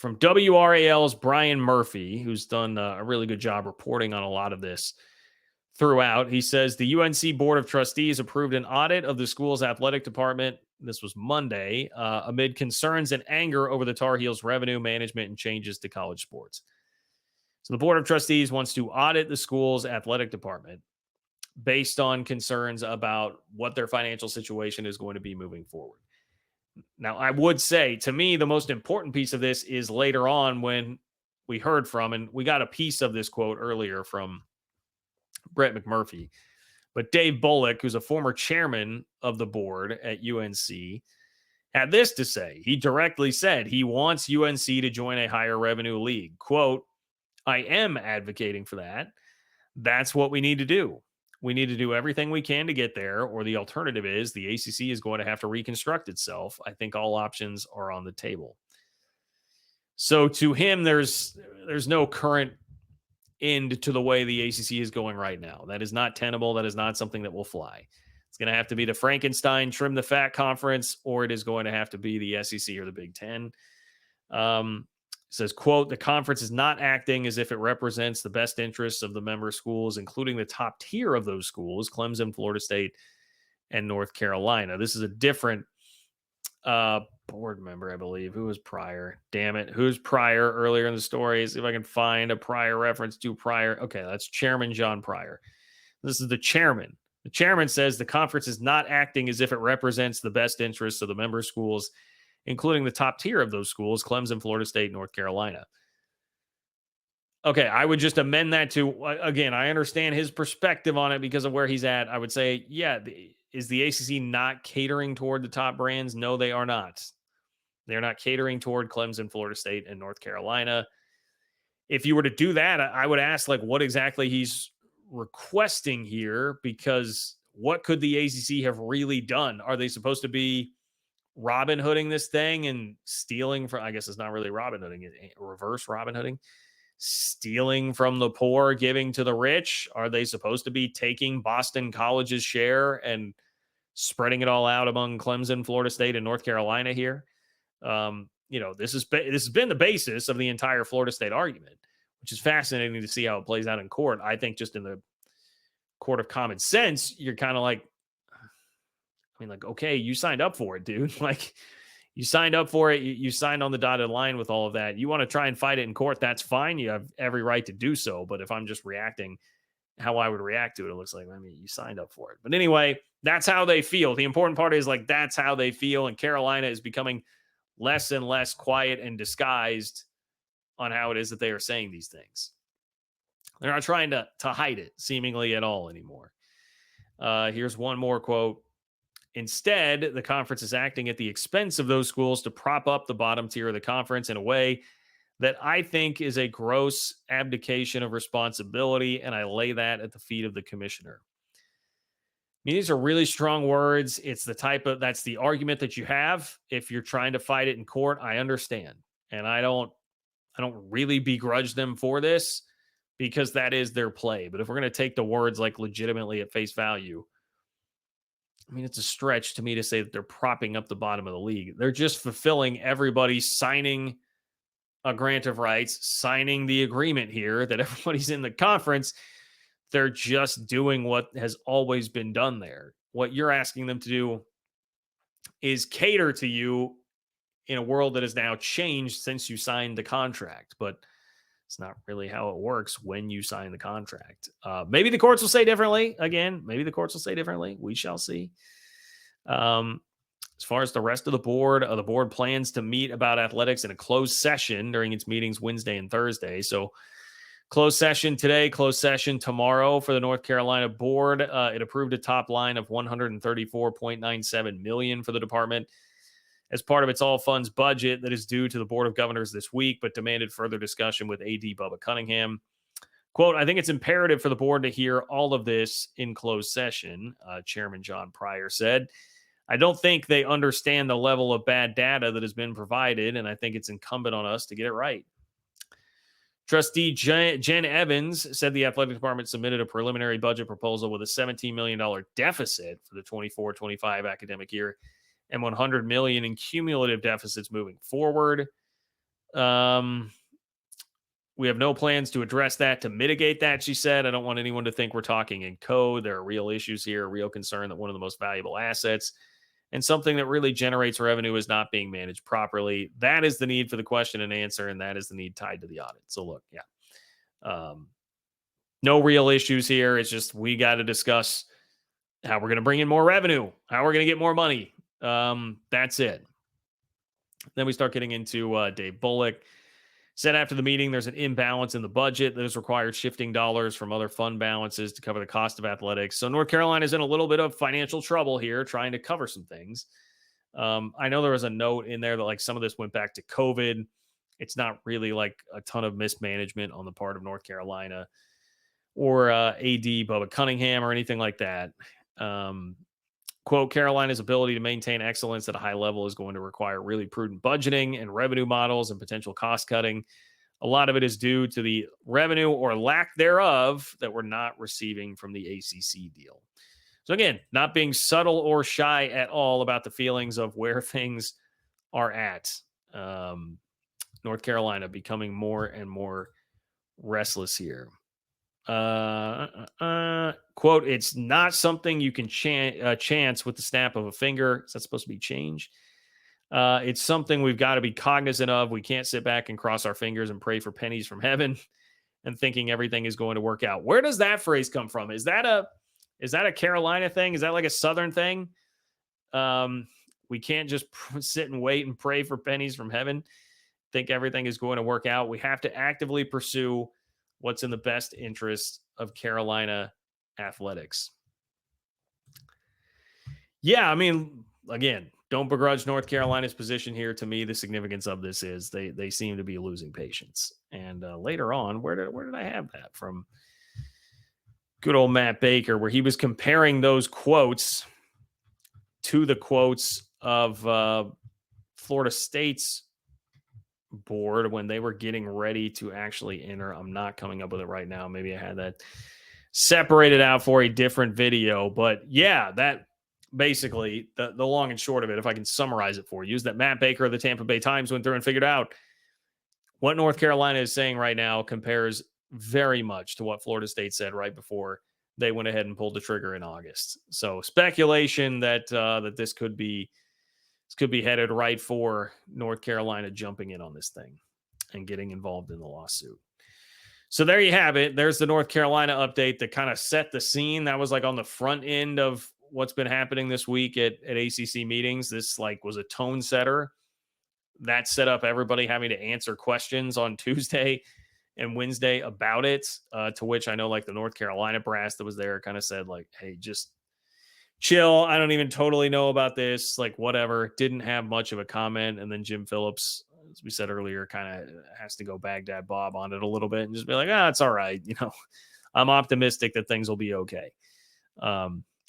from WRAL's Brian Murphy, who's done a really good job reporting on a lot of this throughout. He says the UNC Board of Trustees approved an audit of the school's athletic department. This was Monday, amid concerns and anger over the Tar Heels' revenue management and changes to college sports. So the Board of Trustees wants to audit the school's athletic department based on concerns about what their financial situation is going to be moving forward. Now, I would say, to me, the most important piece of this is later on when we heard from, and we got a piece of this quote earlier from Brett McMurphy, but Dave Bullock, who's a former chairman of the board at UNC, had this to say. He directly said he wants UNC to join a higher revenue league. Quote, I am advocating for that. That's what we need to do. We need to do everything we can to get there, or the alternative is the ACC is going to have to reconstruct itself. I think all options are on the table. So to him, there's no current end to the way the ACC is going right now. That is not tenable. That is not something that will fly. It's going to have to be the Frankenstein trim the fat conference, or it is going to have to be the SEC or the Big Ten. Says, quote, the conference is not acting as if it represents the best interests of the member schools, including the top tier of those schools, Clemson, Florida State, and North Carolina. This is a different board member, I believe. Who was Pryor? Damn it. Who's Pryor earlier in the story? See if I can find a Pryor reference to Pryor. Okay, that's Chairman John Pryor. This is the chairman. The chairman says the conference is not acting as if it represents the best interests of the member schools, including the top tier of those schools, Clemson, Florida State, North Carolina. Okay, I would just amend that to, again, I understand his perspective on it because of where he's at. I would say, yeah, is the ACC not catering toward the top brands? No, they are not. They're not catering toward Clemson, Florida State, and North Carolina. If you were to do that, I would ask, like, what exactly he's requesting here, because what could the ACC have really done? Are they supposed to be Robin Hooding this thing and stealing from, I guess it's not really Robin Hooding, reverse Robin Hooding, stealing from the poor, giving to the rich? Are they supposed to be taking Boston College's share and spreading it all out among Clemson, Florida State, and North Carolina here? This has been the basis of the entire Florida State argument, which is fascinating to see how it plays out in court. I think just in the court of common sense, you're kind of like, okay, you signed up for it, dude. Like, you signed up for it. You signed on the dotted line with all of that. You want to try and fight it in court, that's fine. You have every right to do so. But if I'm just reacting how I would react to it, it looks like, you signed up for it. But anyway, that's how they feel. The important part is, like, that's how they feel. And Carolina is becoming less and less quiet and disguised on how it is that they are saying these things. They're not trying to hide it seemingly at all anymore. Here's one more quote. Instead, the conference is acting at the expense of those schools to prop up the bottom tier of the conference in a way that I think is a gross abdication of responsibility, and I lay that at the feet of the commissioner. These are really strong words. It's that's the argument that you have if you're trying to fight it in court. I understand, and I don't really begrudge them for this, because that is their play. But if we're going to take the words like legitimately at face value, it's a stretch to me to say that they're propping up the bottom of the league. They're just fulfilling everybody signing a grant of rights, signing the agreement here that everybody's in the conference. They're just doing what has always been done there. What you're asking them to do is cater to you in a world that has now changed since you signed the contract. But it's not really how it works when you sign the contract. Maybe the courts will say differently. Again, maybe the courts will say differently. We shall see. As far as the rest of the board plans to meet about athletics in a closed session during its meetings Wednesday and Thursday. So closed session today, closed session tomorrow for the North Carolina board. It approved a top line of $134.97 million for the department as part of its all funds budget that is due to the Board of Governors this week, but demanded further discussion with AD Bubba Cunningham. Quote, I think it's imperative for the board to hear all of this in closed session, Chairman John Pryor said. I don't think they understand the level of bad data that has been provided, and I think it's incumbent on us to get it right. Trustee Jen Evans said the athletic department submitted a preliminary budget proposal with a $17 million deficit for the 24-25 academic year and $100 million in cumulative deficits moving forward. We have no plans to address that, to mitigate that, she said. I don't want anyone to think we're talking in code. There are real issues here, a real concern that one of the most valuable assets and something that really generates revenue is not being managed properly. That is the need for the question and answer, and that is the need tied to the audit. So look, no real issues here. It's just we got to discuss how we're going to bring in more revenue, how we're going to get more money. That's it. Then we start getting into Dave Bullock. Said after the meeting, there's an imbalance in the budget that has required shifting dollars from other fund balances to cover the cost of athletics. So North Carolina is in a little bit of financial trouble here, trying to cover some things. I know there was a note in there that like some of this went back to COVID. It's not really like a ton of mismanagement on the part of North Carolina or AD Bubba Cunningham or anything like that. Quote, Carolina's ability to maintain excellence at a high level is going to require really prudent budgeting and revenue models and potential cost cutting. A lot of it is due to the revenue or lack thereof that we're not receiving from the ACC deal. So again, not being subtle or shy at all about the feelings of where things are at. North Carolina becoming more and more restless here. Quote, it's not something you can chance with the snap of a finger. Is that supposed to be change? It's something we've got to be cognizant of. We can't sit back and cross our fingers and pray for pennies from heaven and thinking everything is going to work out. Where does that phrase come from? Is that a Carolina thing? Is that like a Southern thing? We can't just sit and wait and pray for pennies from heaven, think everything is going to work out. We have to actively pursue what's in the best interest of Carolina athletics. Yeah, I mean, again, don't begrudge North Carolina's position here. To me, the significance of this is they seem to be losing patience. And later on, where did I have that from? Good old Matt Baker, where he was comparing those quotes to the quotes of Florida State's board when they were getting ready to actually enter. I'm not coming up with it right now. Maybe I had that separated out for a different video. But yeah, that basically the long and short of it, if I can summarize it for you, is that Matt Baker of the Tampa Bay Times went through and figured out what North Carolina is saying right now compares very much to what Florida State said right before they went ahead and pulled the trigger in August. So speculation that this could be headed right for North Carolina jumping in on this thing and getting involved in the lawsuit. So there you have it. There's the North Carolina update that kind of set the scene. That was like on the front end of what's been happening this week at ACC meetings. This like was a tone setter that set up everybody having to answer questions on Tuesday and Wednesday about it, to which I know like the North Carolina brass that was there kind of said like, hey, just chill. I don't even totally know about this. Like, whatever. Didn't have much of a comment. And then Jim Phillips, as we said earlier, kind of has to go Baghdad Bob on it a little bit and just be like, it's all right. You know, I'm optimistic that things will be okay.